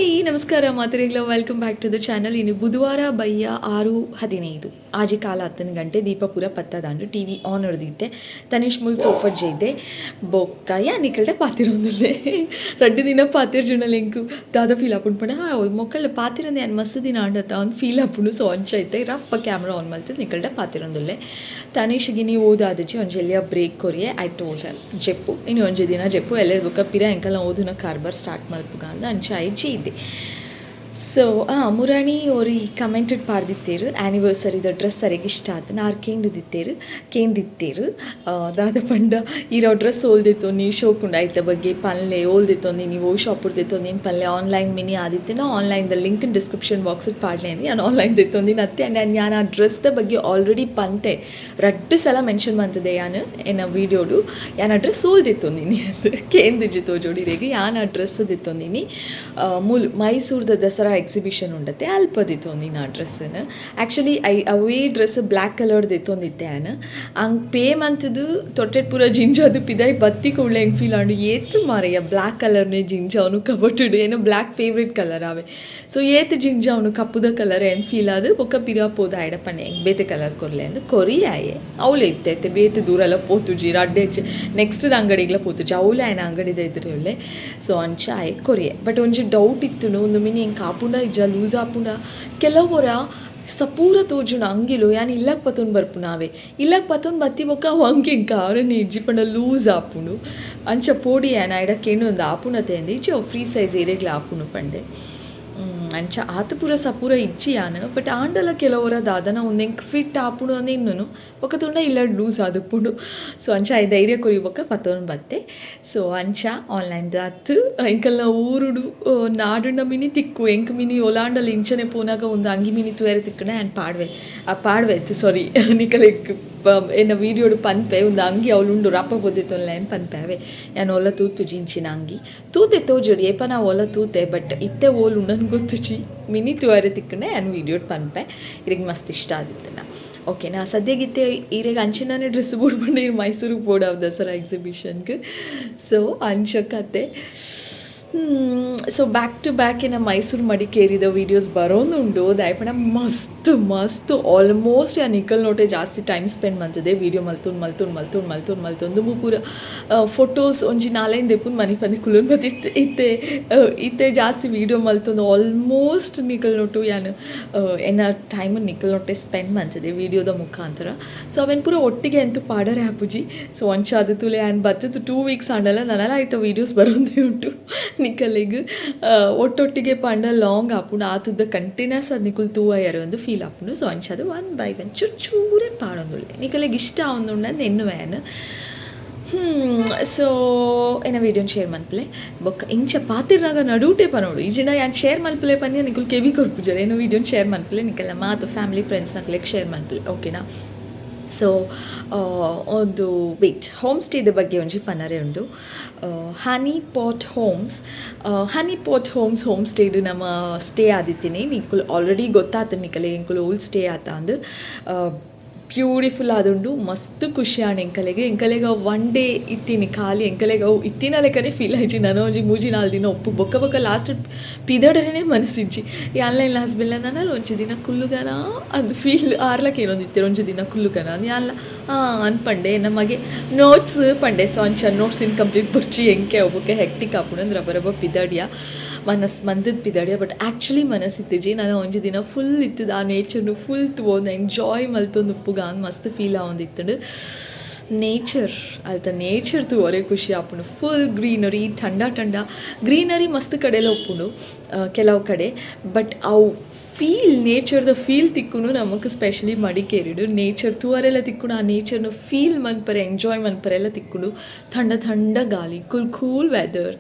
Hi ನಮಸ್ಕಾರ ಮಾತರಿಗಳ welcome back to the channel. ಇನ್ನು ಬುಧವಾರ ಬಯ್ಯ 6:15 ಆಜಿ ಕಾಲ 10 ಗಂಟೆ ದೀಪ ಪೂರ ಪತ್ತದಾಂಡು ಟಿ ವಿ ಆನ್ ಹೊಡೆದಿತ್ತೆ. ತನಿಷ್ ಮುಲ್ ಸೋಫಾ ಜೈದೆ ಬೊಕ್ಕ ಯಾ ನಿಕಲ್ಡೆ ಪಾತಿರೊಂದುಲ್ಲೆ ರಡ್ಡು ದಿನ ಪಾತಿರ್ ಜುಣಲ್ ಎಂಕು ದಾದ ಫೀಲ್ ಆಪುಂಡು ಪಂಡ ಮೊಕ್ಕಳ್ಳ ಪಾತಿರಂದೆ ಏನು ಮಸ್ತ್ ದಿನ ಆಂಡತ್ತ ಅವ್ನು ಫೀಲ್ ಆಪುಂಡು. ಸೊ ಅಂಚ ಐತೆ ರಪ್ಪ ಕ್ಯಾಮ್ರಾ ಆನ್ ಮಲ್ತು ನಿಕಲ್ಡೆ ಪಾತಿರೊಂದುಲ್ಲೆ. ತನಿಷ್ಗೆ ನೀವು ಓದಾದಜಿ ಒಂಜೆಲ್ಲಿಯ ಬ್ರೇಕ್ ಕೊರಿಯೆ ಐ ಟೋಲ್ಡ್ ಹರ್ ಜೆಪ್ಪು ಇನ್ನು ಒಂಜಿ ದಿನ ಜೆಪ್ಪು ಎಲ್ಲೆಡ್ ಬುಕ್ಕ ಪಿರ ಎಂಕಲ್ಲ ಓದುನ ಕಾರ್ಬಾರ್ ಸ್ಟಾರ್ಟ್ ಮಲ್ಪುಗ ಅಂದ ಅಂಚ ಐಜಿ ಇದೆ. ಸೊ ಮುರಾಣಿ ಅವ್ರು ಕಮೆಂಟೆಡ್ ಪಾಡ್ದಿತ್ತೇರು ಆ್ಯನಿವರ್ಸರಿದ ಡ್ರೆಸ್ ಸರಿಗೆ ಇಷ್ಟ ಆತ ನಾರು ಕೇಂದಿತ್ತೇರು ದಾದ ಪಂಡ ಇರೋ ಡ್ರೆಸ್ ಓಲ್ದಿತ್ತೊಂದು ಶೋಕುಂಡು ಆಯ್ತ ಬಗ್ಗೆ ಪಲ್ಲೆ ಓಲ್ದಿತ್ತೊಂದು ನೀವು ಶಾಪುಡ್ ದಿತ್ತೊಂದಿನ ಪಲ್ಲೆ ಆನ್ಲೈನ್ ಮಿನಿ ಆದಿತ್ತು ನಾ ಆನ್ಲೈನ್ದ ಲಿಂಕ್ ಡಿಸ್ಕ್ರಿಪ್ಷನ್ ಬಾಕ್ಸಿಗೆ ಪಾಡ್ಲೆ ಅಂದು ನಾನು ಆನ್ಲೈನ್ ದಿತ್ತೊಂದಿನ ಅತ್ತೆ ಆ್ಯಂಡ್ ನಾನು ಆ ಡ್ರೆಸ್ದ ಬಗ್ಗೆ ಆಲ್ರೆಡಿ ಪಂತೆ ರಡ್ಡು ಸಲ ಮೆನ್ಷನ್ ಮಾಡ್ತದೆ ಯಾನು ಏನ ವೀಡಿಯೋಡು ಯಾನ ಡ್ರೆಸ್ ಓಲ್ದಿತ್ತೊಂದಿನಿ ಅದು ಕೇಂದಿಜಿ ತೋಜೋಡಿರೇಗೆ ಯಾನ ಡ್ರೆಸ್ ದಿತ್ತೊಂದಿನಿ ಮೈಸೂರ್ದ ದಸರಾ ಎಕ್ಸಿಬಿಷನ್ ಉಂಡತ್ತೆ ಅಲ್ಪದಿತ್ತೊಂದಿನ ಆ ಡ್ರೆಸ್ಸನ್ನು ಆ್ಯಕ್ಚುಲಿ ಅವೇ ಡ್ರೆಸ್ ಬ್ಲ್ಯಾಕ್ ಕಲರ್ದು ಎತ್ತೊಂದಿತ್ತೆ ಆ್ಯನ ಹಂಗೆ ಪೇ ಮಂತದು ತೊಟ್ಟೆಟ್ ಪೂರ ಜಿಂಜದು ಪಿದಾಯಿ ಬತ್ತಿ ಕೂಡಲೇ ಹೆಂಗೆ ಫೀಲ್ ಆಂಡು ಏತು ಮಾರಯ್ಯ ಬ್ಲ್ಯಾಕ್ ಕಲರ್ನೇ ಜಿಂಜ ಅವನು ಕಬಟ್ಟುಡು ಏನೋ ಬ್ಲ್ಯಾಕ್ ಫೇವ್ರೇಟ್ ಕಲರ್ ಅವೆ. ಸೊ ಏತು ಜಿಂಜ ಅವನು ಕಪ್ಪುದ ಕಲರ್ ಏನು ಫೀಲ್ ಆದು ಬೊಕ್ಕ ಪಿರಾ ಪೋದ ಆಯ್ಡಪ್ಪಣ್ಣೆ ಹೆಂಗೆ ಬೇತೆ ಕಲರ್ ಕೊರ್ಲೆ ಅಂದು ಕೊರಿಯಾಯೆ ಅವಳೆ ಇತ್ತೈತೆ ಬೇತೆ ದೂರೆಲ್ಲ ಪೋತುಜಿ ರಡ್ಡೆ ನೆಕ್ಸ್ಟ್ ಅಂಗಡಿಗೆಲ್ಲ ಪೋತುಜಿ ಅವಳೆ ಆಯ್ನ ಅಂಗಡಿದ ಇದ್ರೆ ಒಳ್ಳೆ. ಸೊ ಅಂಚ ಆಯೆ ಕೊರಿಯೆ ಬಟ್ ಒಂಜಿ ಡೌಟ್ ಇತ್ತು ಒಂದು ಮಿನಿ ಹೆಂಗೆ ಕಾಪುಂಡ ಇಜ್ಜ ಲೂಸ್ ಆಪುಂಡ ಕೆಲವರ ಸಪೂರ ತೋಜುಣ ಅಂಗಿಲು ಯಾನು ಇಲ್ಲಕ್ಕೆ ಪತ್ತೊಂದು ಬರ್ಪು ನಾವೇ ಇಲ್ಲಕ್ಕೆ ಪತ್ತೊಂದು ಬತ್ತಿ ಬೊಕ್ಕ ಅವು ಹಂಗೆ ಇಂಕ ಅವ್ರನ್ನ ಇಜ್ಜಿ ಪಂಡ ಲೂಸ್ ಆಪುಂಡು ಅಂಚ ಪೋಡಿ ಏನು ಐಡಕ್ಕೇನು ಒಂದು ಆಪುಣತೆ ಅಂದು ಇಜ್ಜಿ ಅವು ಫ್ರೀ ಸೈಜ್ ಏರಿಯಾಗ್ಲ ಆಪುಣು ಪಂಡೆ ಅಂಚ ಆತ ಪೂರ ಸಪೂರ ಇಜ್ಜಿ ಯಾನು ಬಟ್ ಆಂಡಲ ಕೆಲವರ ದಾದನ ಒಂದು ಹೆಂಗೆ ಫಿಟ್ ಆಪುಣು ಅಂದು ಇನ್ನೂ ಒಕ್ಕ ತುಂಡ ಇಲ್ಲ ಲೂಸ್ ಆದುಪ್ಪುಂಡು. ಸೊ ಅಂಚ ಐ ಧೈರ್ಯ ಕೊರಿಬೊಕ್ಕ ಪತ್ತೊಂದು ಬತ್ತೆ. ಸೊ ಅಂಚ ಆನ್ಲೈನ್ದ ಹತ್ತು ಎಂಕಲ್ನ ಊರುಡು ನಾಡುಂಡ ಮಿನಿ ತಿಕ್ಕು ಎಂಕ್ ಮಿನಿ ಒಲಾಂಡಲ್ಲಿ ಇಂಚನೆ ಪೋನಾಗ ಒಂದು ಅಂಗಿ ಮಿನಿ ತೂಯರೆ ತಿಕ್ಕಣೆ ಆ್ಯಂಡ್ ಪಾಡ್ವೆ ಇತ್ತು ಸಾರಿ ನಿಕಲೆಕ್ ಏನ ವೀಡಿಯೋಡು ಪನ್ಪೆ ಒಂದು ಅಂಗಿ ಅವಳುಂಡು ರಪ್ಪ ಬೊದ್ದಿತ್ತೊಲ್ಲ ಏನು ಪನ್ಪೆ ಅವೇ ನಾನು ಒಲ ತೂತು ಜಿಂಚಿನ ಅಂಗಿ ತೂತೆ ತೋಜೋಡಿ ಏಪ ನಾ ಒಲ ತೂತೆ ಬಟ್ ಇತ್ತೆ ಓಲ್ ಉಂಡನ್ ಗೊತ್ತುಜಿ ಮಿನಿ ತೂಯರೆ ತಿಕ್ಕಣೆ ನಾನು ವೀಡಿಯೋಡು ಪನ್ಪೆ ಇರಿಗೆ ಮಸ್ತ್ ಇಷ್ಟ ಆದಿತ್ತು ನಾ ಓಕೆನಾ. ಸದ್ಯಗಿತ್ತೆ ಈರೆಗೆ ಅಂಚಿನೇ ಡ್ರೆಸ್ ಬಿಡ್ಬಂಡು ಇರು ಮೈಸೂರಿಗೆ ಬೋಡಾವ್ ದಸರಾ ಎಕ್ಸಿಬಿಷನ್ಗೆ. ಸೊ ಅಂಚಕತ್ತೆ ಸೊ ಬ್ಯಾಕ್ ಟು ಬ್ಯಾಕ್ ಏನ ಮೈಸೂರು ಮಡಿಕೇರಿದ ವೀಡಿಯೋಸ್ ಬರೋನುಂಡು ದಯಪಣ ಮಸ್ತ್ ಆಲ್ಮೋಸ್ಟ್ ಯಾ ನಿಕಲ್ ನೋಟೆ ಜಾಸ್ತಿ ಟೈಮ್ ಸ್ಪೆಂಡ್ ಮಾಡ್ತದೆ ವೀಡಿಯೋ ಮಲ್ತೊಂದು ಪೂರ ಫೋಟೋಸ್ ಒಂಜಿ ನಾಲೈನ್ ದೆಪ್ಪುನ್ ಮನೆ ಪಂದಿ ಕುಲುನ್ ಬತ್ ಇತ್ತೆ ಜಾಸ್ತಿ ವೀಡಿಯೋ ಮಲ್ತೊಂದು ಆಲ್ಮೋಸ್ಟ್ ನಿಕಲ್ ನೋಟು ಯಾನು ಏನ ಟೈಮ್ ನಿಕಲ್ ನೋಟೆ ಸ್ಪೆಂಡ್ ಮಾಡ್ತದೆ ವೀಡಿಯೋದ ಮುಖಾಂತರ. ಸೊ ಅವೇನು ಪೂರ ಒಟ್ಟಿಗೆ ಅಂತೂ ಪಾಡರೆ ಆಪುಜಿ. ಸೊ ಅಂಚ ಅದು ತುಲೆ ಆ್ಯಂಡ್ ಬತ್ತದು 2 ವೀಕ್ಸ್ ಆಂಡಲ್ಲ ನನಲ್ಲ ಆಯ್ತು ವೀಡಿಯೋಸ್ ಬರೋದೇ ಉಂಟು ನಿಕಲಿಗೆ ಒಟ್ಟೊಟ್ಟಿಗೆ ಪಂಡ ಲಾಂಗ್ ಆಪುಂಡು ಆತುದ ಕಂಟಿನ್ಯೂಸ್ ಅದು ನಿಕುಲ್ ತೂವಯ್ಯರು ಒಂದು ಫೀಲ್ ಆಪುಂಡು. ಸೊ ಅಂಚದು 1 by 1 ಚೂರೇ ಪಾಡೊಂದುಳ್ಳೆ ನಿಕಲಿಗೆ ಇಷ್ಟ ಆವೊಂದುಂಡು ಎನ್ನುವೇನು. ಸೊ ಏನ ವೀಡಿಯೋನ ಶೇರ್ ಮಲ್ಪಲೆ ಬೊಕ್ಕ ಇಂಚ ಪಾತಿರ್ನಾಗ ನಡುಟೆ ಪನೋಡು ಈಜಿನ ಯಾನು ಶೇರ್ ಮಲ್ಪಲೆ ಪನ್ಯ ನಿಕುಲ್ ಕೆವಿ ಕೊರ್ಪುಜರ ಏನೋ ವೀಡಿಯೋನ ಶೇರ್ ಮಲ್ಪಲೆ ನಿಕಲ್ಲ ಮಾತು ಫ್ಯಾಮಿಲಿ ಫ್ರೆಂಡ್ಸ್ ನಕ್ಲೆಕ್ ಶೇರ್ ಮಲ್ಪಲೆ ಓಕೆನಾ. ಸೊ ಒಂದು ವೇಟ್ ಹೋಮ್ ಸ್ಟೇದ ಬಗ್ಗೆ ಒಂಜಿ ಪನರೆ ಉಂಡು. ಹನಿ ಪಾಟ್ ಹೋಮ್ಸ್ ಹೋಮ್ ಸ್ಟೇಡು ನಮ್ಮ ಸ್ಟೇ ಆದಿತ್ತೀನಿ ನಿಕುಲ್ ಆಲ್ರೆಡಿ ಗೊತ್ತಾತು ನಿಕಲೆ ಎಂಕುಲು ಓಲ್ಡ್ ಸ್ಟೇ ಆತ ಅಂದು ಬ್ಯೂಟಿಫುಲ್ ಆದುಂಡು ಮಸ್ತ್ ಖುಷಿ ಆಣ ಎಂಕಲೆಗೆ 1 ಡೇ ಇತ್ತೀನಿ ಖಾಲಿ ಎಂಕಲೆಗೆ ಅವು ಇತ್ತಿನ ಲೆಕ್ಕನೇ ಫೀಲ್ ಆಯ್ತು ನಾನು ಒಂಜಿ 3-4 ದಿನ ಒಪ್ಪು ಬೊಕ್ಕ ಲಾಸ್ಟ್ ಪಿದಡರೇ ಮನಸ್ಸಿಂಚಿ ಈ ಆನ್ಲೈನ್ ಹಸ್ಬೆಂಡ್ ನಾನು ಒಂಚು ದಿನ ಕುಲ್ಲುಗನ ಅದು ಫೀಲ್ ಆರ್ಲಕ್ಕೆ ಏನೊಂದಿತ್ತೆ ಒಂಚು ದಿನ ಕುಲ್ಲುಗನ ಅದು ಅಲ್ಲ ಅನ್ಪಂಡೆ ನಮಗೆ ನೋಟ್ಸ್ ಪಂಡೆ ಸೊ ಅಂಚ ನೋಟ್ಸ್ ಇನ್ಕಂಪ್ಲೀಟ್ ಬರ್ಚಿ ಎಂಕೆ ಒಬ್ಬಕ್ಕೆ ಹೆಕ್ಟಿಕ್ ಆಪುಡು ಅಂದ್ರೆ ರಬ್ಬ ಪಿದಡಿಯ ಮಂದದ ಪಿದಾಡಿಯ ಬಟ್ ಆ್ಯಕ್ಚುಲಿ ಮನಸ್ಸಿತ್ತಿಜಿ ನಾನು ಒಂಜಿ ದಿನ ಫುಲ್ ಇತ್ತದ ಆ ನೇಚರ್ನು ಫುಲ್ ತಗೊಂಡು ಎಂಜಾಯ್ ಮಲ್ತೊಂದು ಉಪ್ಪುಗ ಮಸ್ತ್ ಫೀಲ್ ಆವೊಂದಿತ್ತಂಡು ನೇಚರ್ ತೂವರೆ ಖುಷಿ ಆಪುಂಡು ಫುಲ್ ಗ್ರೀನರಿ ಟಂಡ ಗ್ರೀನರಿ ಮಸ್ತ್ ಕಡೆಲ್ಲ ಒಪ್ಪುಂಡು ಕೆಲವು ಕಡೆ ಬಟ್ ಅವು ನೇಚರ್ದ ಫೀಲ್ ತಿಕ್ಕುನು ನಮಗೆ ಸ್ಪೆಷಲಿ ಮಡಿಕೇರಿಡು ನೇಚರ್ ತೂವರೆಲ್ಲ ತಿಕ್ಕುಂಡು ಆ ನೇಚರ್ನ ಫೀಲ್ ಮನ್ಪರೆ ಎಂಜಾಯ್ ಮನ್ಪರೆಲ್ಲ ತಿಕ್ಕುಂಡು ಥಂಡ ಗಾಳಿ ಕೂಲ್ ವೆದರ್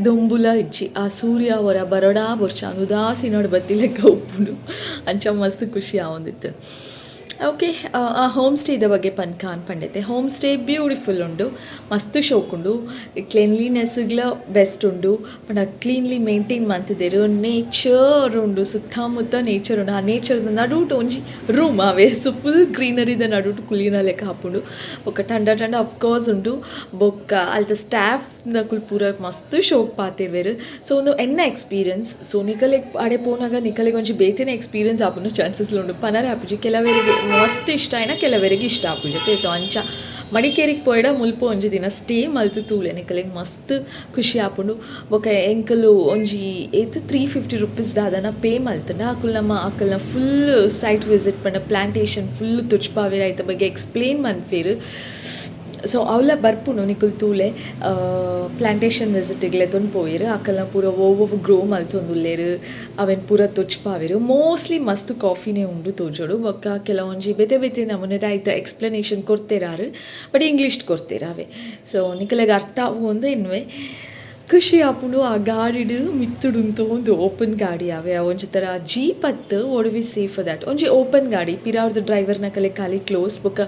ದೊಂಬುಲ ಇಜ್ಜಿ ಆ ಸೂರ್ಯ ಹೊರ ಬರೋಡಾ ಬೊರ್ಚಾಂದು ಉದಾಸಿ ನೋಡಿ ಬತ್ತಿ ಲೆಕ್ಕ ಉಪ್ಪುಂಡು ಅಂಚ ಮಸ್ತ್ ಖುಷಿ ಆವೊಂದಿತ್ತು. ಓಕೆ ಆ ಹೋಮ್ ಸ್ಟೇದ ಬಗ್ಗೆ ಪನ್ಕ ಅನ್ಪಂಡೈತೆ ಹೋಮ್ ಸ್ಟೇ ಬ್ಯೂಟಿಫುಲ್ ಉಂಡು ಮಸ್ತ್ ಶೋಕ್ ಉಂಡು ಕ್ಲೀನ್ಲಿನೆಸ್ಗ್ಲ ಬೆಸ್ಟ್ ಉಂಡು ಪಂಡ ಕ್ಲೀನ್ಲಿ ಮೇಂಟೈನ್ ಮಂತಿದ್ದೇರು ನೇಚರ್ ಉಂಡು ಸುತ್ತಮುತ್ತ ನೇಚರ್ ಉಂಡು ಆ ನೇಚರ್ದ ನಡುಟು ಒಂಜಿ ರೂಮ್ ಅವೇ ಸೊ ಫುಲ್ ಗ್ರೀನರಿದ ನಡುಟು ಕುಲಿನ ಲೆಕ್ಕ ಹಾಪುಂಡು ಬೊಕ್ಕ ಟಂಡ ಟಂಡ ಅಫ್ಕೋರ್ಸ್ ಉಂಡು ಬೊಕ್ಕ ಅಲ್ತ ಸ್ಟಾಫ್ ನಕುಲ್ ಪೂರ ಮಸ್ತ್ ಶೋಕ್ ಪಾತಿರ್ವೆರು ಸೊ ಒಂದು ಎನ್ನ ಎಕ್ಸ್ಪೀರಿಯನ್ಸ್ ಸೊ ನಿಕಲೆಗ್ ಆಡೆ ಪೋನಾಗ ನಿಕಲೆಗ್ ಒಂಜಿ ಬೇತೆನೆ ಎಕ್ಸ್ಪೀರಿಯನ್ಸ್ ಆಪುನ ಚಾನ್ಸಸ್ ಉಂಡು ಪನರ ಆಪುಜಿ ಕೆಲವರಿಗೆ ಮಸ್ತ್ ಇಷ್ಟ ಆಯ್ನ ಕೆಲವರಿಗೆ ಇಷ್ಟ ಆಪುಜತೆ ಸೊ ಅಂಚ ಮಡಿಕೇರಿಗೆ ಪೋಯ್ಡ ಮುಲ್ಪ ಒಂಜಿ ದಿನ ಸ್ಟೇ ಮಲ್ತು ತೂಲೆ ನಿಕಲೆಗ್ ಮಸ್ತ್ ಖುಷಿ ಆಪುಂಡು ಬೊಕ ಎಂಕಲು ಒಂಜಿ ಏತ್ ₹350 ದಾದನ ಪೇ ಮಲ್ತಂಡ ಅಕಲ್ನ ಫುಲ್ ಸೈಟ್ ವಿಸಿಟ್ ಪಂಡ ಪ್ಲಾಂಟೇಶನ್ ಫುಲ್ ತುಚ್ಪಾವೆರ್ ಐತ ಬಗ್ಗೆ ಎಕ್ಸ್ಪ್ಲೇನ್ ಮನ್ಫೇರು ಸೊ ಅವಳ ಬರ್ಪುನು ನಿಕುಲ್ ತೂಲೆ ಪ್ಲಾಂಟೇಶನ್ ವಿಸಿಟಿಗ್ಲೆ ತೊಂದು ಪೋಯಿರು ಅಕಲ್ನ ಪೂರ ಓವ್ ಗ್ರೋ ಮಲ್ತೊಂದುಲ್ಲೇರು ಅವೆನ್ ಪೂರ ತೊಚ್ಪಾವೆರು ಮೋಸ್ಟ್ಲಿ ಮಸ್ತ್ ಕಾಫಿನೇ ಉಂಡು ತೋಜೋಡು ಬೊಕ್ಕ ಕೆಲವೊಂಜಿ ಬೇತೆ ಬೇತೆ ನಮೂನೆದ ಆಯ್ತ ಎಕ್ಸ್ಪ್ಲನೇಷನ್ ಕೊಡ್ತೇರಾರು ಬಟ್ ಇಂಗ್ಲೀಷ್ ಕೊಡ್ತೇರಾವೆ ಸೊ ನಿಕಲೆಗ್ ಅರ್ಥ ಆವು ಅಂದ್ರೆ ಇನ್ನುವೆ ಖುಷಿ ಆಪುಂಡು ಆ ಗಾಡಿಡು ಮಿತ್ತುಡುಂತು ಒಂದು ಓಪನ್ ಗಾಡಿ ಅವೆ ಒಂಜಿ ಥರ ಜೀಪ್ ಅತ್ತು ಒಡವಿ ಸೇಫ್ ದ್ಯಾಟ್ ಒಂಜಿ ಓಪನ್ ಗಾಡಿ ಪಿರಾವ್ರದ್ದು ಡ್ರೈವರ್ ನಕಲೆ ಖಾಲಿ ಕ್ಲೋಸ್ ಬೊಕ್ಕ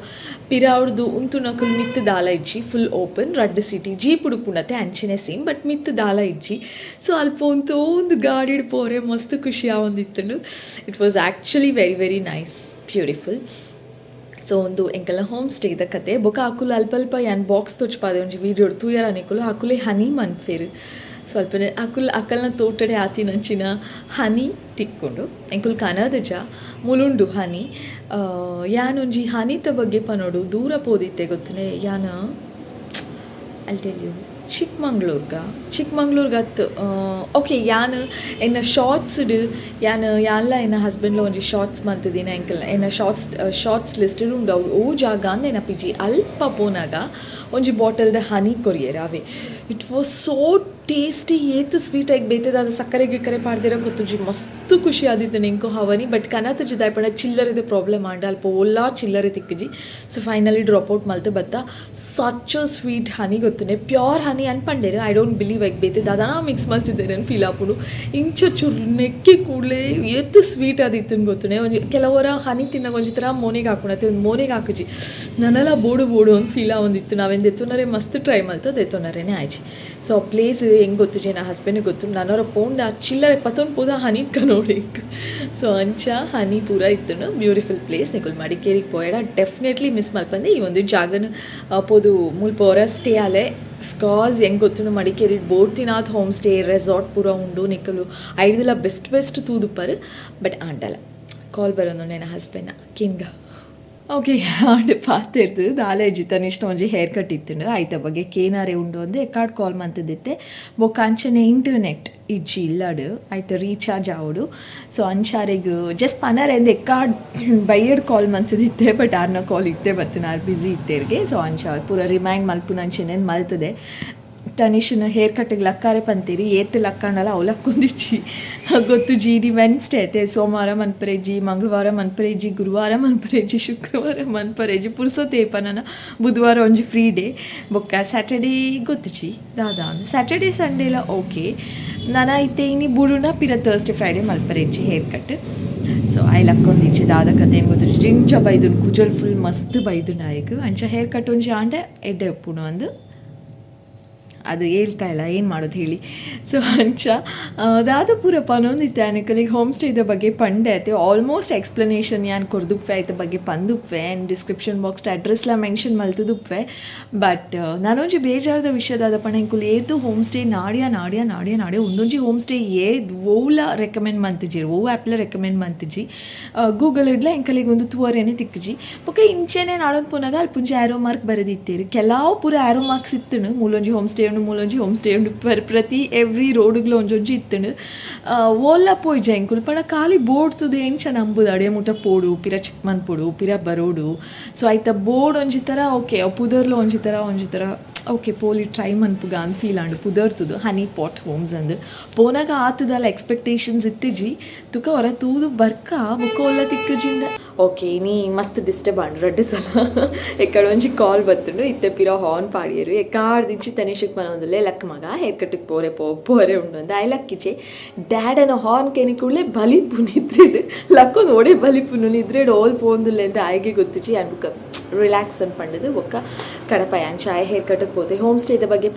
ಪಿರಾವ್ರದ್ದು ಉಂತು ನಕಲ್ ಮಿತ್ತು ದಾಲ ಇಜ್ಜಿ ಫುಲ್ ಓಪನ್ ರಡ್ಡ್ ಸೀಟಿ ಜೀಪ್ ಉಡುಪುಂಡತೆ ಅಂಚಿನ ಸೇಮ್ ಬಟ್ ಮಿತ್ತು ದಾಲ ಇಜ್ಜಿ ಸೊ ಅಲ್ಪ ಒಂದು ಗಾಡಿಡು ಪೋರೆ ಮಸ್ತ್ ಖುಷಿ ಆವೊಂದಿತ್ತುಂಡು it was actually very very nice beautiful so ಒಂದು ಎಂಕಲ್ನ ಹೋಮ್ ಸ್ಟೇದ ಕತೆ ಬೊಕ ಆಕುಲು ಅಲ್ಪ ಯಾನ್ ಬಾಕ್ಸ್ ತೊಚ್ಪಾದೆ ಒಂಜಿ ವೀಡಿಯೋ ತೂಯರ ನಿಕುಲು ಆಕುಲೆ ಹನಿ ಮನ್ಫೇರು ಸ್ವಲ್ಪ ಅಕಲ್ನ ತೋಟಡೆ ಆತಿನಂಚಿನ ಹನಿ ತಿಕ್ಕೊಂಡು ಎಂಕುಲು ಕನದಜ ಮುಲುಂಡು ಹನಿ ಯಾನೊಂಜಿ ಹನಿತ ಬಗ್ಗೆ ಪನೋಡು ದೂರ ಪೋದಿತ್ತೆ ಗೊತ್ತುನೆ ಯಾನ ಐ ಟೆಲ್ ಯು ಚಿಕ್ಕಮಂಗ್ಳೂರ್ಗತ್ತು ಓಕೆ ಯಾನ್ ಎನ್ನ ಶಾರ್ಟ್ಸ್ಡ್ ಯಾನ್ಲ ಎನ್ನ ಹಸ್ಬೆಂಡ್ಲ ಒಂಜಿ ಶಾರ್ಟ್ಸ್ ಮಂತದಿನ ಎಂಕಲ್ ಎನ್ನ ಶಾರ್ಟ್ಸ್ ಲಿಸ್ಟ್ ಉಂಡು ಓ ಜಾಗ ಎನ್ನ ಪಿಜಿ ಅಲ್ಪ ಪೋನಾಗ ಒಂಜಿ ಬಾಟಲ್ದ ಹನಿ ಕೊರಿಯರ್ ಅವೆ ಇಟ್ ವಾಸ್ ಸೋ ಟೇಸ್ಟಿ ಏತು ಸ್ವೀಟ್ ಆಗಿ ಬೇತದ ಅದು ಸಕ್ಕರೆ ಗಿಕ್ಕರೆ ಪಾಡ್ದಿರೋ ಗೊತ್ತುಜಿ ಮಸ್ತ್ ಖುಷಿ ಆದಿತ್ತು ನಿಂಕು ಹವನಿ ಬಟ್ ಕನತಜಿ ದಾಯ್ಪಂಡ ಚಿಲ್ಲರದ ಪ್ರಾಬ್ಲಮ್ ಆಂಡ ಅಲ್ಪ ಓಲ್ಲಾ ಚಿಲ್ಲರೆ ತಿಕ್ಕಜಿ ಸೊ ಫೈನಲಿ ಡ್ರಾಪ್ ಔಟ್ ಮಲ್ತು ಬತ್ತ ಸಚ್ ಸ್ವೀಟ್ ಹನಿ ಗೊತ್ತುನೆ ಪ್ಯೂರ್ ಹನಿ ಅನ್ಪಂಡೇರು ಐ ಡೋಂಟ್ ಬಿಲೀವ್ ಆಗಿ ಬೇತದ ಅದನ್ನ ಮಿಕ್ಸ್ ಮಲ್ತಿದ್ದೇನೆ ಫೀಲ್ ಆಪುಡು ಇಂಚ ಚುರು ನೆಕ್ಕಿ ಕೂಡಲೇ ಏತು ಸ್ವೀಟ್ ಆದಿತ್ತು ಗೊತ್ತುನೆ ಒಂಜಿ ಕೆಲವರ ಹನಿ ತಿನ್ನಾಗ ಒಂಜಿ ಥರ ಮೋನೆಗೆ ಹಾಕೊಂಡತ್ತೆ ಒಂದು ಮೋನೆಗೆ ಹಾಕುಜಿ ನನ್ನೆಲ್ಲ ಬೋಡು ಒಂದು ಫೀಲ್ ಆವೊಂದಿತ್ತು ನಾವೇನು ದೆತ್ತುನರೆ ಮಸ್ತ್ ಟ್ರೈ ಮಲ್ತು ದೆತ್ತುನರೇನೆ ಆಯ್ಜಿ ಸೊ ಪ್ಲೇಸ್ ಹೆಂಗೆ ಗೊತ್ತು ನಾ ಹಸ್ಬೆಂಡಿಗೆ ಗೊತ್ತು ನಾನವರ ಪೌಂಡ್ ಆ ಚಿಲ್ಲರೆ ಪತ್ತೊಂದು ಪೋದ ಹನಿ ನೋಡಿ ಸೊ ಅಂಚ ಹನಿ ಪೂರ ಇತ್ತು ಬ್ಯೂಟಿಫುಲ್ ಪ್ಲೇಸ್ ನಿಕುಲ್ ಮಡಿಕೇರಿಗೆ ಪೋಯಡ ಡೆಫಿನೆಟ್ಲಿ ಮಿಸ್ ಮಲ್ಪಂದೆ ಈ ಒಂದು ಜಾಗನ ಪೋದು ಮುಲ್ಪೋರ ಸ್ಟೇ ಆಲೆ ಅಫ್ಕೋರ್ಸ್ ಹೆಂಗೆ ಗೊತ್ತು ಮಡಿಕೇರಿ ಬೋರ್ತಿನಾಥ್ ಹೋಮ್ ಸ್ಟೇ ರೆಸಾರ್ಟ್ ಪೂರ ಉಂಡು ನಿಕಲು ಐಡ್ದೆಲ್ಲ ಬೆಸ್ಟ್ ತೂದುಪ್ಪರು ಬಟ್ ಆಂಡಲ ಕಾಲ್ ಬರೋದು ನನ್ನ ಹಸ್ಬೆಂಡ್ನ ಕಿಂಗ ಓಕೆ ಆಂಡ್ ಪಾತಿರ್ತು ದಾಲೆ ಜಿತನಿಷ್ಟ ಒಂಜಿ ಹೇರ್ ಕಟ್ ಇತ್ತುಂಡು ಐತ ಬಗ್ಗೆ ಕೇನಾರೆ ಉಂಡು ಅಂದು ಎಕ್ಕಾಡ್ ಕಾಲ್ ಮಂತದಿತ್ತೆ ಬೊಕ್ಕ ಅಂಚನೆ ಇಂಟರ್ನೆಟ್ ಇಜ್ಜಿ ಇಲ್ಲಡು ಆಯ್ತು ರೀಚಾರ್ಜ್ ಆವಡು ಸೊ ಅಂಚಾರೆಗ್ ಜಸ್ಟ್ ಪನರೆಂದು ಎಕ್ಕಾಡ್ ಬೈಯಡ್ ಕಾಲ್ ಮಂತದಿತ್ತೆ ಬಟ್ ಆರ್ನ ಕಾಲ್ ಇತ್ತೆ ಬತ್ತು ನಾರು ಬ್ಯುಸಿ ಇತ್ತೇರ್ಗೆ ಸೊ ಅಂಚ ಪೂರ ರಿಮೈಂಡ್ ಮಲ್ಪುನ ಅಂಚನೇನು ಮಲ್ತದೆ ತನಿಷನ ಹೇರ್ ಕಟ್ಟಿಗೆ ಲಕ್ಕಾರೆ ಪಂತೀರಿ ಏತ್ ಲಕ್ಕಂಡಲ್ಲ ಅವು ಲಕ್ಕೊಂದಿಚ್ಚಿ ಗೊತ್ತು ಜಿ ವೆನ್ಸ್ಡೇ ಐತೆ ಸೋಮವಾರ ಮನ್ಪರೇಜಿ ಮಂಗಳವಾರ ಮನ್ಪರೇಜಿ ಗುರುವಾರ ಮನ್ಪರೇಜಿ ಶುಕ್ರವಾರ ಮನ್ಪರೇಜಿ ಪುರ್ಸೋತೇಪ ನನ್ನ ಬುಧವಾರ ಒಂಜಿ ಫ್ರೀ ಡೇ ಬೊಕ್ಕ ಸ್ಯಾಟರ್ಡೇ ಗೊತ್ತುಚಿ ದಾದಾ ಅಂದು ಸ್ಯಾಟರ್ಡೇ ಸಂಡೇಲ ಓಕೆ ನಾನು ಐತೆ ಇನಿ ಬುಡುನ ಪಿರ ಥರ್ಸ್ಡೇ ಫ್ರೈಡೇ ಮಲ್ಪರೇಜಿ ಹೇರ್ ಕಟ್ ಸೊ ಐ ಲಕ್ಕೊಂದಿಚ್ಚಿ ದಾದ ಕತೆ ಏನು ಗೊತ್ತು ಜಿಂಚ ಬೈದುನ್ ಕುಜಲ್ ಫುಲ್ ಮಸ್ತ್ ಬೈದು ನಾಯಕ್ ಅಂಚ ಹೇರ್ ಕಟ್ ಒಂಜಿ ಆಂಡೆ ಎಡ್ಡೆ ಉಪ್ಪುನು ಅಂದು ಅದು ಹೇಳ್ತಾ ಇಲ್ಲ ಏನು ಮಾಡೋದು ಹೇಳಿ ಸೊ ಅಂಚ ದಾದ ಪೂರ ಪನೊಂದಿತ್ತೆ ಆನೆಕಲಿಗೆ ಹೋಮ್ ಸ್ಟೇದ ಬಗ್ಗೆ ಪಂಡೆ ಐತೆ ಆಲ್ಮೋಸ್ಟ್ ಎಕ್ಸ್ಪ್ಲನೇಷನ್ ಯಾನ್ ಕೊರ್ದುಪ್ವೆ ಆಯ್ತ ಬಗ್ಗೆ ಪಂದುಪ್ವೆ ಆ್ಯಂಡ್ ಡಿಸ್ಕ್ರಿಪ್ಷನ್ ಬಾಕ್ಸ್ ಅಡ್ರೆಸ್ಲ ಮೆನ್ಷನ್ ಮಲ್ತದುಪ್ವೆ ಬಟ್ ನಾನೊಂಜಿ ಬೇಜಾರದ ವಿಷಯದಾದ ಪಣ ಇಂಕುಲು ಏತು ಹೋಮ್ ಸ್ಟೇ ನಾಡ್ಯ ಒಂದೊಂಜಿ ಹೋಮ್ ಸ್ಟೇ ಓಲ ರೆಕಮೆಂಡ್ ಮಂತಿಜಿ ಓ ಆ್ಯಪ್ಲ ರೆಕಮೆಂಡ್ ಮಂತಿಜಿ ಗೂಗಲ್ ಇಡ್ಲ ಎಂಕಲಿಗೆ ಒಂದು ತೂವರೇನೆ ತಿಕ್ಕಜಿ ಬೊಕ ಇಂಚೆನೆ ನಾಡೊಂದು ಪುನಗ ಅಲ್ಪುಂಜಿ ಆ್ಯರೋ ಮಾರ್ಕ್ ಬರೆದಿತ್ತೇರಿ ಕೆಲವು ಪೂರ ಆ್ಯರೋ ಮಾರ್ಕ್ಸ್ ಇತ್ತುನು ಮೂಲೊಂಜಿ ಹೋಮ್ ಸ್ಟೇ ಮೂಲೊಂಜಿ ಹೋಮ್ ಸ್ಟೇ ಉಂಡು ಪ್ರತಿ ಎವ್ರಿ ರೋಡ್ಗ್ಲ ಒಂಜೊಂಜಿ ಇತ್ತುಂಡು ಓಲ್ಲ ಪೋಯ್ಜ ಎಂಕುಲು ಪಂಡ ಖಾಲಿ ಬೋರ್ಡ್ಸುದು ಎಂಚ ನಂಬುದು ಅಡೆ ಮುಟ ಪೋಡು ಪಿರ ಚಿಕ್ಮನ್ ಪೋಡು ಪಿರ ಬರೋಡು ಸೊ ಆಯ್ತ ಬೋರ್ಡ್ ಒಂಜಿ ಥರ ಓಕೆ ಪುದರ್ಲು ಒಂಜಿ ಥರ ಓಕೆ ಪೋಲಿ ಟ್ರೈ ಮನ್ಪುಗ ಅನ್ಸೀಲಾಂಡು ಪುದರ್ತುದು ಹನಿ ಪಾಟ್ ಹೋಮ್ಸ್ ಅಂದು ಪೋನಾಗ ಆತದಲ್ಲ ಎಕ್ಸ್ಪೆಕ್ಟೇಷನ್ಸ್ ಇತ್ತಿಜಿ ತುಕ ಹೊರ ತೂದು ಬರ್ಕ ಬುಕ್ಕ ಒಲ್ಲ ತಿಕ್ಕಜಿಂಡ ಓಕೆ ನೀ ಮಸ್ತ್ ಡಿಸ್ಟರ್ಬ್ ಆಂಡು ರಡ್ಡು ಸಲ ಎಕ್ಕಡ ಒಂಜಿ ಕಾಲ್ ಬತ್ತುಂಡು ಇತ್ತೆ ಪಿರ ಹಾರ್ನ್ ಪಾಡಿಯರು ಎಕ್ಕಾಡ್ ದಿಂಚಿ ತನಿಷಕ್ ಮನೊಂದುಲ್ಲೆ ಲಕ್ ಮಗ ಹೇರ್ ಕಟ್ಟಿಗೆ ಪೋರೆ ಉಂಡು ಅಂದ ಐ ಲಕ್ಕಿಚೆ ಡ್ಯಾಡನ ಹಾರ್ನ್ ಕೆನಿಕುಳ್ಳೆ ಬಲಿಪು ನಿದ್ರೆಡು ಲಕ್ಕೊಂದು ಒಡೆ ಬಲಿಪುನು ನಿದ್ರೆಡು ಓಲ್ ಪೋಂದುಲ್ಲೆ ಅಂತ ಆಯ್ಗೆ ಗೊತ್ತಿಜಿ ಅನ್ಬುಕ ರಿಲ್ಯಾಕ್ಸ್ ಅಂತ ಪಂಡದು ಒಕ್ಕ ಕಡಪ ಯಾಂಚ ಹೇರ್ ಕಟ್ಟಿಗೆ ಪೋತೆ ಹೋಮ್ ಸ್ಟೇದ ಬಗ್ಗೆ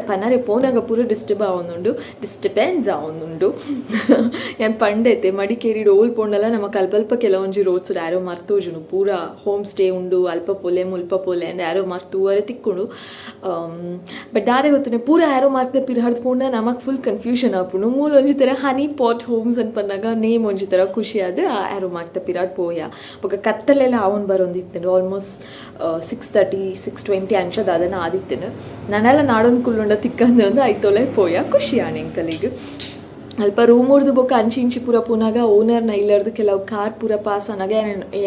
ಪನ್ನರೆ ಪೋನಾಗ ಪೂರ ಡಿಸ್ಟರ್ಬೆನ್ಸ್ ಆವೊಂದುಂಡು ಯಾನ್ ಪಂಡೈತೆ ಮಡಿಕೇರಿ ಓಲ್ ಪೋಂಡಲ ನಮ್ಮ ಕಲ್ಪಲ್ಪ ಕೆಲವೊಂಜಿ ರೋಡ್ಸ್ ಯಾರೋ ಮರ್ತೋಜುನು ಪೂರ ಹೋಮ್ ಸ್ಟೇ ಉಂಡು ಅಲ್ಪ ಪೊಲೆ ಮುಲ್ಪ ಪೊಲೆ ಅಂದ ಯಾರೋ ಮರ್ತುವರೆ ತಿಕ್ಕೊಂಡು ಬಟ್ ದಾದೆ ಗೊತ್ತನೆ ಪೂರ ಯಾರೋ ಮರ್ತೆ ಪಿರಹಡ್ದು ಪೋಂಡ ನಮಗೆ ಫುಲ್ ಕನ್ಫ್ಯೂಷನ್ ಆಪುಂಡು ಮೂಲ ಒಂಜಿ ಥರ ಹನಿ ಪಾಟ್ ಹೋಮ್ಸ್ ಅಂತ ಪಂದಾಗ ನೇಮ್ ಒಂಜಿ ಥರ ಖುಷಿ ಆದ ಯಾರೋ ಮರ್ತೆ ಪಿರಹಡ್ ಪೋಯ ಬೊಕ ಕತ್ತಲೆಲ್ಲ ಅವನ್ ಬರೋಂದಿತ್ತೇನೆ ಆಲ್ಮೋಸ್ಟ್ 6:30 6:20 ಅಂಚದ ಅದನ್ನು ಆದಿತ್ತೇನೆ ನಾನೆಲ್ಲ ನಾಡೊಂದು ಕುಲ್ಲುಂಡ ತಿಕ್ಕಂದು ಐತೊಲೆ ಪೋಯ ಖುಷಿ ಆಣೆಂಕಲಿಗೆ ಅಲ್ಪ ರೂಮುರ್ದು ಬೊಕ್ಕ ಅಂಚಿ ಇಂಚಿ ಪೂರ ಪುನಾಗ ಓನರ್ನ ಇಲ್ಲರ್ದು ಕೆಲವು ಕಾರ್ ಪೂರ ಪಾಸ್ ಅನ್ನಾಗ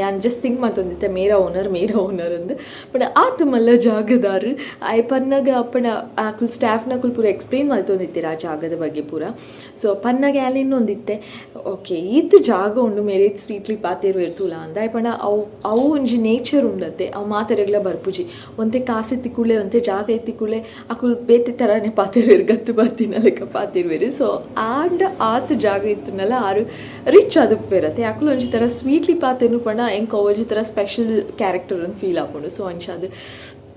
ಯಾನ್ ಜಸ್ಟ್ ಥಿಂಕ್ ಮತ್ತೊಂದಿತ್ತೆ ಮೇರ ಓನರ್ ಅಂದು ಬಟ್ ಆತು ಮಲ್ಲ ಜಾಗದಾರು ಆಯ್ ಪನ್ನಾಗ ಅಪ್ಪನ ಆಕುಲ್ ಸ್ಟಾಫ್ನ ಕುಲ್ ಪೂರ ಎಕ್ಸ್ಪ್ಲೇನ್ ಮಲ್ತೊಂದಿತ್ತೀರ ಆ ಜಾಗದ ಬಗ್ಗೆ ಪೂರ ಸೊ ಪನ್ನಾಗ ಇನ್ನೊಂದಿತ್ತೆ ಓಕೆ ಈತ್ ಜಾಗ ಉಂಡು ಮೇರೆ ಸ್ವೀಟ್ಲಿ ಪಾತೇರು ಇರ್ತೂಲ ಅಂದ ಆಯ್ಪಣ್ಣ ಅವು ಒಂಜಿ ನೇಚರ್ ಉಂಡತ್ತೆ ಅವು ಮಾತೆರೆಗ್ಲ ಬರ್ಪುಜಿ ಒಂತೆ ಕಾಸು ಎತ್ತಿಕುಳ್ಳೆ ಒಂತೆ ಜಾಗ ಎತ್ತಿಕುಳ್ಳೆ ಅಕುಲ್ ಬೇತೆ ಥರನೇ ಪಾತೇರು ಗತ್ತು ಬಾತಿನ ಲೆಕ್ಕ ಪಾತಿರ್ವೇರು ಸೊ ಆಂಡ ಆತ ಜಾಗ ಇತ್ತನಲ್ಲ ಆರು ರಿಚ್ ಅದಕ್ಕೆ ಬೇರತ್ತೆ ಯಾಕಲು ಒಂಜಿ ಥರ ಸ್ವೀಟ್ಲಿ ಪಾತೇನು ಪಂಡ ಎಂಕ ಒಂಜಿ ಥರ ಸ್ಪೆಷಲ್ ಕ್ಯಾರೆಕ್ಟರ್ ಅಂತ ಫೀಲ್ ಆಪುಂಡು ಸೊ ಅಂಚ ಅದು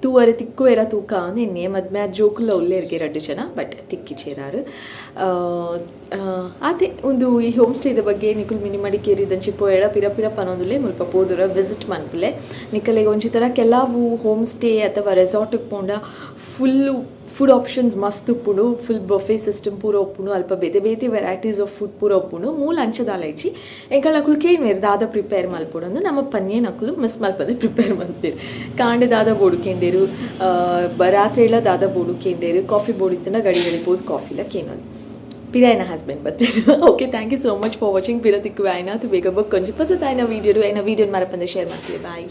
ತೂವರೆ ತಿಕ್ಕುವೆರ ತೂಕ ಅಂದು ಎಣ್ಣೆ ಮದ್ಮೆ ಅದು ಜೋಕುಲ್ಲ ಒಳ್ಳೆಯರ್ಗೆ 2 ಜನ ಬಟ್ ತಿಕ್ಕಿಚೇರಾರು ಆತೆ ಒಂದು ಈ ಹೋಮ್ ಸ್ಟೇದ ಬಗ್ಗೆ ನಿಕುಲ್ ಮಿನಿ ಮಡಿಕೇರಿ ದಂಚಿ ಪೋಯಡ ಪಿರ ಪನೊಂದುಲೆ ಮುಲ್ಪ ಪೋದುರ ವಿಸಿಟ್ ಮನ್ಪುಲೆ ನಿಕಲೆಗೆ ಒಂಜಿ ಥರ ಕೆಲವು ಹೋಮ್ ಸ್ಟೇ ಅಥವಾ ರೆಸಾರ್ಟಿಗೆ ಪೋಂಡ ಫುಲ್ಲು ಫುಡ್ ಆಪ್ಷನ್ಸ್ ಮಸ್ತ್ ಉಪ್ಪುಂಡು ಫುಲ್ ಬಫೆ ಸಿಸ್ಟಮ್ ಪೂರ ಒಪ್ಪುಂಡು ಅಲ್ಪ ಬೇತೆ ವೆರೈಟೀಸ್ ಆಫ್ ಫುಡ್ ಪೂರ ಒಪ್ಪುಂಡು ಮೂಲ ಅಂಚದಾಲ ಇಚ್ಚಿ ಎಂಕಲ್ ಅಕುಲ್ ಕೇನ್ವೇರು ದಾದ ಪ್ರಿಪೇರ್ ಮಲ್ಪೊಡು ನಮ್ಮ ಪನ್ಯೇನು ಅಕುಲು ಮಿಸ್ ಮಲ್ಪದೆ ಪ್ರಿಪೇರ್ ಮಲ್ಪೇರು ಕಾಂಡೆ ದಾದ ಬೋಡು ಕೇಂಡೇರು ರಾತ್ರಿಯೆಲ್ಲ ದಾದ ಬೋಡು ಕೇಂಡೇರು ಕಾಫಿ ಬೋಡು ಇತ್ತನ ಗಡಿ ಗಡಿಪೋದು ಕಾಫಿಲ ಕೇನೋದು ಪಿರ ಆಯ್ನ ಹಸ್ಬೆಂಡ್ ಬರ್ತೀರಿ okay thank you so much for watching ಪಿರ ತಿಕ್ಕುವೆ ಆಯ್ನಾಥ್ ಬೇಗ ಬುಕ್ ಕೊಂಚ ಪಸತ್ ಆಯ್ನ ವೀಡಿಯೋ ಮರಪಂದೆ ಶೇರ್ ಮಾಡ್ತೀವಿ ಬಾಯ್